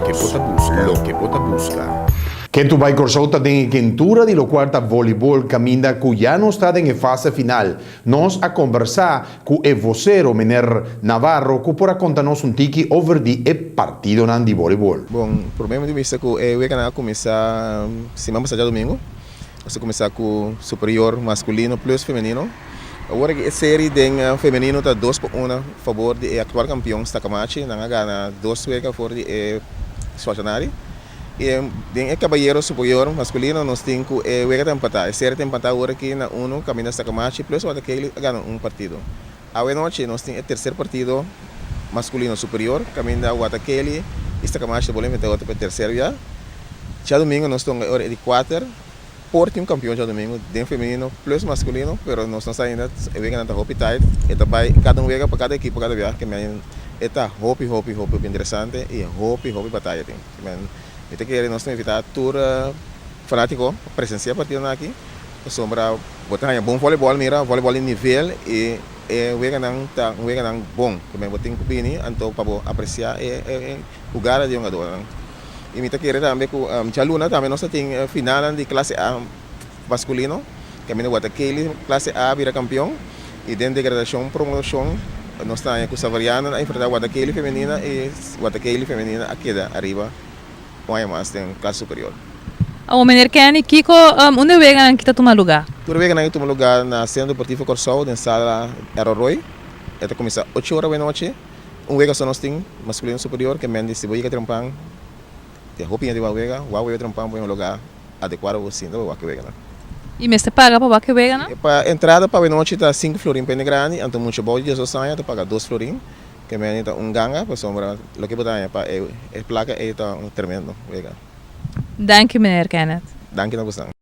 Lo que bota busca. Quem tu vai corsota tem quentura de lo quarta voleibol caminda cuyano está em fase final. Nós a conversar com o vocero Mener Navarro que para contar-nos tiki over de partido de voleibol. Bom, o problema de vista que eu ia começar semana passada domingo. Você começar com superior masculino plus feminino. Agora a série tem feminino está 2-1 a favor do atual campeão Stacamachi, na ganha 2 vezes a favor do Schwarzenegger. E tem caballeiro superior masculino nós temos que o empatar. A série tem empatar agora aqui na 1 caminho Stacamachi plus o aquele ganha partido. A noite nós temos o terceiro partido masculino superior caminho o aquele Stacamachi boleh meter outro para terceiro já. Já domingo nós estamos de 4 Porto campeão já domingo, tem feminino plus masculino, pero nós não ainda vega na hope tight, eta vai cada vega para cada equipe, cada viagem que men eta hope interessante e hope batalha tem. Men eta que nós temos evitar tour fanático presenciar partido aqui. Sombra botar um bom voleibol mira, voleibol em nível e vega não bom, que men botem cupini, então para apreciar e jogar de jogador. E me querer também com Chaluna também nós tem final de classe A masculino que me bota aquele classe A vira campeão e dentro de degradação promoção nós está com Savariana a enfrentar o aquele feminina e o aquele feminina aqui da arriba ou mais tem classe superior. O menino que é Kiko onde vega que está tomando lugar? Tudo vega que toma lugar na Centro Deportivo Corsol na sala Arroy. Esta começa 8 horas da noite. Vega só nós tem masculino superior que me distribui que trampang a roupinha de Wawega, trampar em um lugar adequado ao cinto, o Wawega. E você paga para o Wawega, não? Para entrada para a noite está 5 florim para grande, então muito bom dia só sai, tu paga 2 florim, que me está ganga, para sombra, o que botar para a placa é tá tremendo, Wega. Danke, meneer Kenneth. Danke na você.